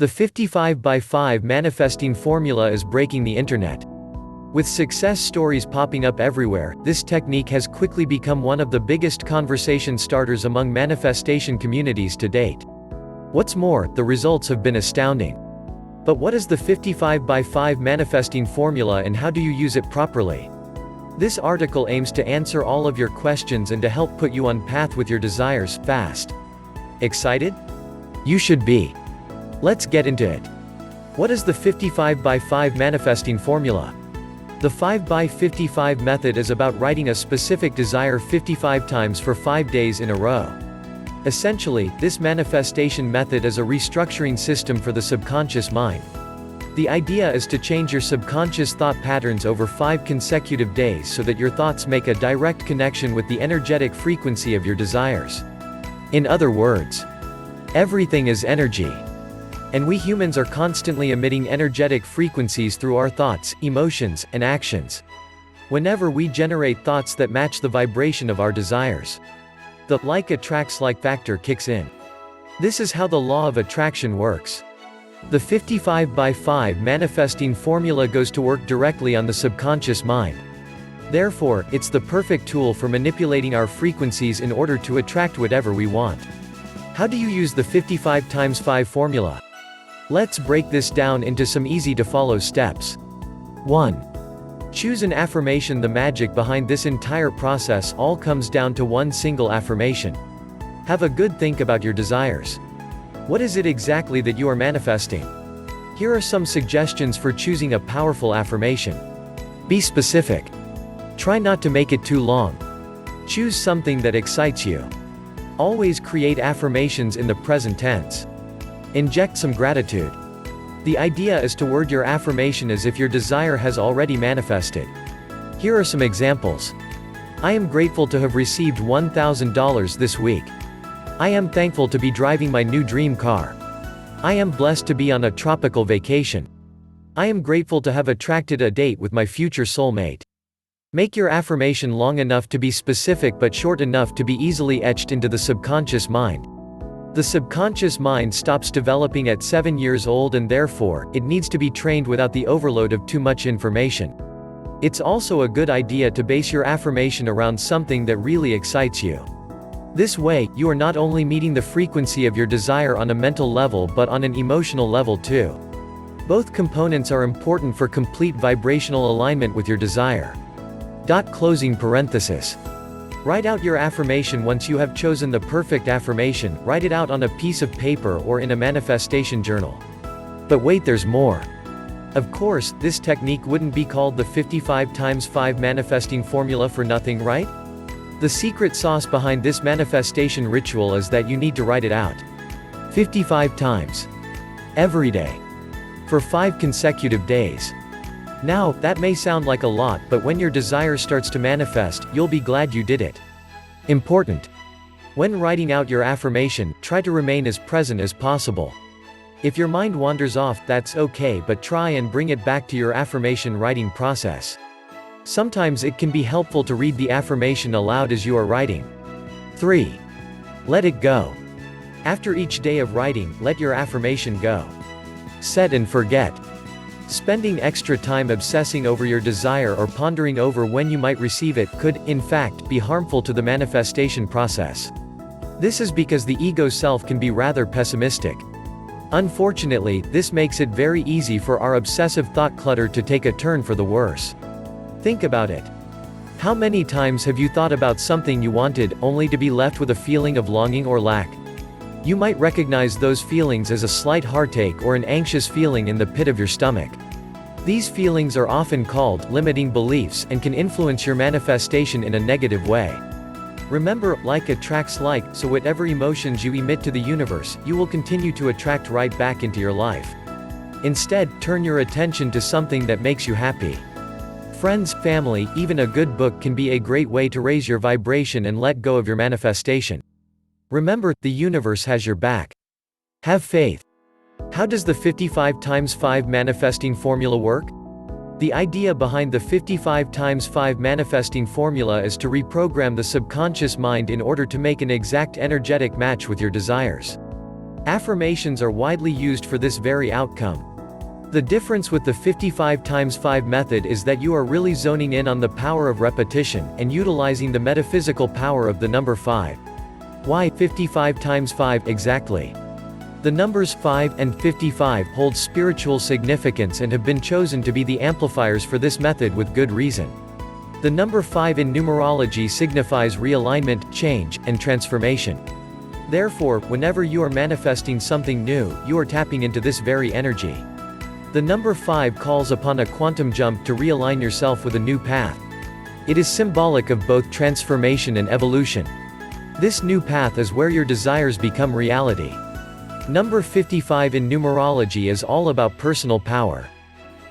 The 55 by 5 manifesting formula is breaking the internet. With success stories popping up everywhere, this technique has quickly become one of the biggest conversation starters among manifestation communities to date. What's more, the results have been astounding. But what is the 55 by 5 manifesting formula and how do you use it properly? This article aims to answer all of your questions and to help put you on path with your desires, fast. Excited? You should be. Let's get into it. What is the 55 by 5 manifesting formula? The 5 by 55 method is about writing a specific desire 55 times for 5 days in a row. Essentially, this manifestation method is a restructuring system for the subconscious mind. The idea is to change your subconscious thought patterns over 5 consecutive days so that your thoughts make a direct connection with the energetic frequency of your desires. In other words, everything is energy. And we humans are constantly emitting energetic frequencies through our thoughts, emotions, and actions. Whenever we generate thoughts that match the vibration of our desires, the like attracts like factor kicks in. This is how the law of attraction works. The 55 by 5 manifesting formula goes to work directly on the subconscious mind. Therefore, it's the perfect tool for manipulating our frequencies in order to attract whatever we want. How do you use the 55 times 5 formula? Let's break this down into some easy-to-follow steps. 1. Choose an affirmation. The magic behind this entire process all comes down to one single affirmation. Have a good think about your desires. What is it exactly that you are manifesting? Here are some suggestions for choosing a powerful affirmation. Be specific. Try not to make it too long. Choose something that excites you. Always create affirmations in the present tense. Inject some gratitude. The idea is to word your affirmation as if your desire has already manifested. Here are some examples. I am grateful to have received $1,000 this week. I am thankful to be driving my new dream car. I am blessed to be on a tropical vacation. I am grateful to have attracted a date with my future soulmate. Make your affirmation long enough to be specific but short enough to be easily etched into the subconscious mind. The subconscious mind stops developing at 7 years old and therefore, it needs to be trained without the overload of too much information. It's also a good idea to base your affirmation around something that really excites you. This way, you are not only meeting the frequency of your desire on a mental level but on an emotional level too. Both components are important for complete vibrational alignment with your desire. Closing parenthesis. Write out your affirmation. Once you have chosen the perfect affirmation, write it out on a piece of paper or in a manifestation journal. But wait, there's more. Of course, this technique wouldn't be called the 55 times 5 manifesting formula for nothing, right? The secret sauce behind this manifestation ritual is that you need to write it out 55 times. Every day. For 5 consecutive days. Now, that may sound like a lot, but when your desire starts to manifest, you'll be glad you did it. Important. When writing out your affirmation, try to remain as present as possible. If your mind wanders off, that's okay, but try and bring it back to your affirmation writing process. Sometimes it can be helpful to read the affirmation aloud as you are writing. 3. Let it go. After each day of writing, let your affirmation go. Set and forget. Spending extra time obsessing over your desire or pondering over when you might receive it could, in fact, be harmful to the manifestation process. This is because the ego self can be rather pessimistic. Unfortunately, this makes it very easy for our obsessive thought clutter to take a turn for the worse. Think about it. How many times have you thought about something you wanted, only to be left with a feeling of longing or lack? You might recognize those feelings as a slight heartache or an anxious feeling in the pit of your stomach. These feelings are often called limiting beliefs and can influence your manifestation in a negative way. Remember, like attracts like, so whatever emotions you emit to the universe, you will continue to attract right back into your life. Instead, turn your attention to something that makes you happy. Friends, family, even a good book can be a great way to raise your vibration and let go of your manifestation. Remember, the universe has your back. Have faith. How does the 55 times 5 manifesting formula work? The idea behind the 55 times 5 manifesting formula is to reprogram the subconscious mind in order to make an exact energetic match with your desires. Affirmations are widely used for this very outcome. The difference with the 55 times 5 method is that you are really zoning in on the power of repetition, and utilizing the metaphysical power of the number 5. Why 55 times 5 exactly? The numbers 5 and 55 hold spiritual significance and have been chosen to be the amplifiers for this method with good reason. The number 5 in numerology signifies realignment, change, and transformation. Therefore, whenever you are manifesting something new, you are tapping into this very energy. The number 5 calls upon a quantum jump to realign yourself with a new path. It is symbolic of both transformation and evolution. This new path is where your desires become reality. Number 55 in numerology is all about personal power.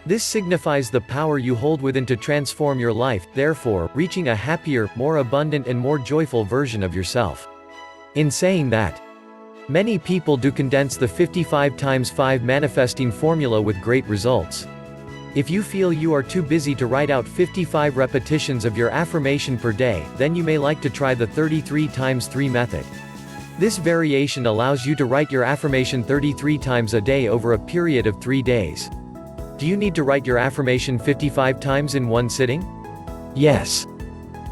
This signifies the power you hold within to transform your life, therefore, reaching a happier, more abundant and more joyful version of yourself. In saying that, many people do condense the 55 times 5 manifesting formula with great results. If you feel you are too busy to write out 55 repetitions of your affirmation per day, then you may like to try the 33 times 3 method. This variation allows you to write your affirmation 33 times a day over a period of 3 days. Do you need to write your affirmation 55 times in one sitting? Yes.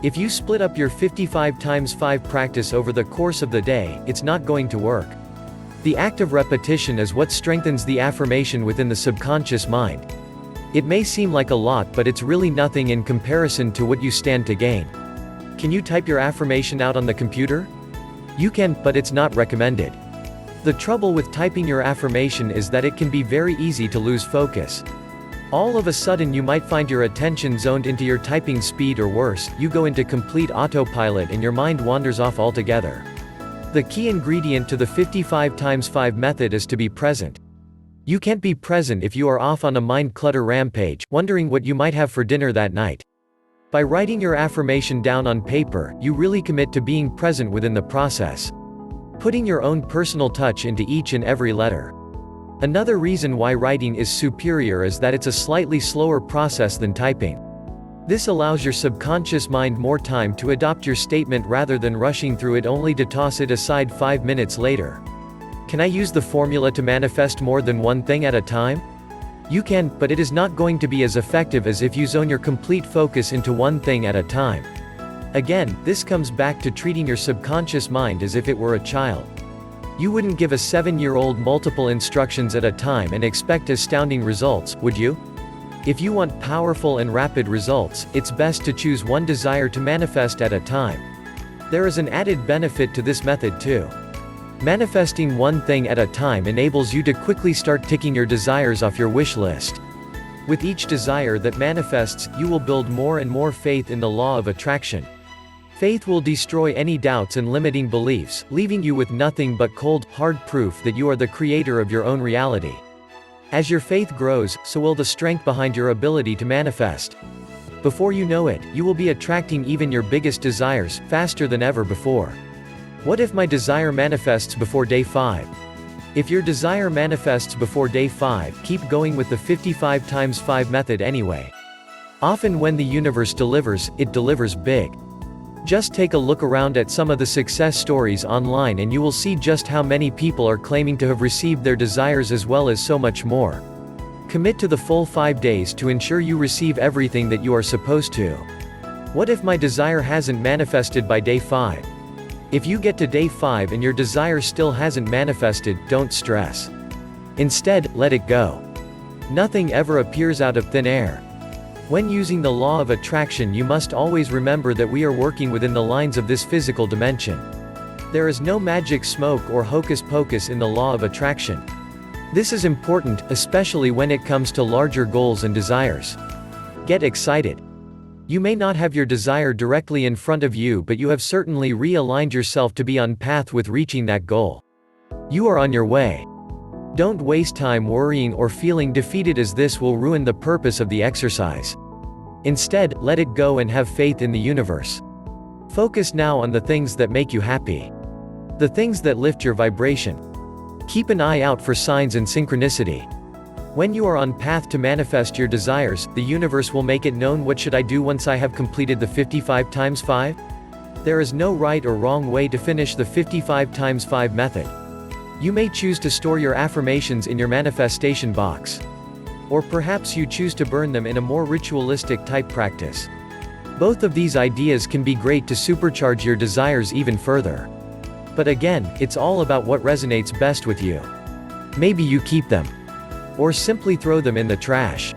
If you split up your 55 times 5 practice over the course of the day, it's not going to work. The act of repetition is what strengthens the affirmation within the subconscious mind. It may seem like a lot, but it's really nothing in comparison to what you stand to gain. Can you type your affirmation out on the computer? You can, but it's not recommended. The trouble with typing your affirmation is that it can be very easy to lose focus. All of a sudden you might find your attention zoned into your typing speed, or worse, you go into complete autopilot and your mind wanders off altogether. The key ingredient to the 55 times 5 method is to be present. You can't be present if you are off on a mind clutter rampage, wondering what you might have for dinner that night. By writing your affirmation down on paper, you really commit to being present within the process, putting your own personal touch into each and every letter. Another reason why writing is superior is that it's a slightly slower process than typing. This allows your subconscious mind more time to adopt your statement rather than rushing through it only to toss it aside 5 minutes later. Can I use the formula to manifest more than one thing at a time? You can, but it is not going to be as effective as if you zone your complete focus into one thing at a time. Again, this comes back to treating your subconscious mind as if it were a child. You wouldn't give a 7-year-old multiple instructions at a time and expect astounding results, would you? If you want powerful and rapid results, it's best to choose one desire to manifest at a time. There is an added benefit to this method too. Manifesting one thing at a time enables you to quickly start ticking your desires off your wish list. With each desire that manifests, you will build more and more faith in the law of attraction. Faith will destroy any doubts and limiting beliefs, leaving you with nothing but cold, hard proof that you are the creator of your own reality. As your faith grows, so will the strength behind your ability to manifest. Before you know it, you will be attracting even your biggest desires, faster than ever before. What if my desire manifests before day 5? If your desire manifests before day 5, keep going with the 55 times 5 method anyway. Often when the universe delivers, it delivers big. Just take a look around at some of the success stories online and you will see just how many people are claiming to have received their desires as well as so much more. Commit to the full 5 days to ensure you receive everything that you are supposed to. What if my desire hasn't manifested by day 5? If you get to day 5 and your desire still hasn't manifested, don't stress. Instead, let it go. Nothing ever appears out of thin air. When using the law of attraction, you must always remember that we are working within the lines of this physical dimension. There is no magic smoke or hocus pocus in the law of attraction. This is important, especially when it comes to larger goals and desires. Get excited. You may not have your desire directly in front of you, but you have certainly realigned yourself to be on path with reaching that goal. You are on your way. Don't waste time worrying or feeling defeated, as this will ruin the purpose of the exercise. Instead, let it go and have faith in the universe. Focus now on the things that make you happy. The things that lift your vibration. Keep an eye out for signs and synchronicity. When you are on path to manifest your desires, the universe will make it known. What should I do once I have completed the 55 times 5? There is no right or wrong way to finish the 55 times 5 method. You may choose to store your affirmations in your manifestation box. Or perhaps you choose to burn them in a more ritualistic type practice. Both of these ideas can be great to supercharge your desires even further. But again, it's all about what resonates best with you. Maybe you keep them. Or simply throw them in the trash.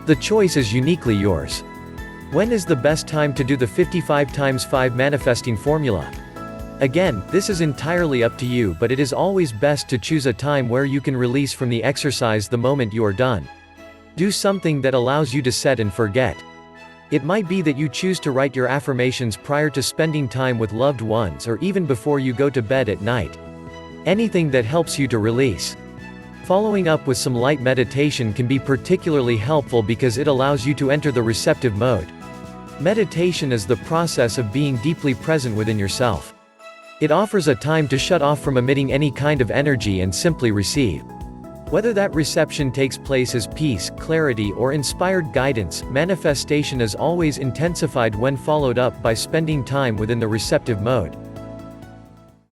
The choice is uniquely yours. When is the best time to do the 55 times 5 manifesting formula? Again, this is entirely up to you, but it is always best to choose a time where you can release from the exercise the moment you are done. Do something that allows you to set and forget. It might be that you choose to write your affirmations prior to spending time with loved ones or even before you go to bed at night. Anything that helps you to release. Following up with some light meditation can be particularly helpful because it allows you to enter the receptive mode. Meditation is the process of being deeply present within yourself. It offers a time to shut off from emitting any kind of energy and simply receive. Whether that reception takes place as peace, clarity, or inspired guidance, manifestation is always intensified when followed up by spending time within the receptive mode.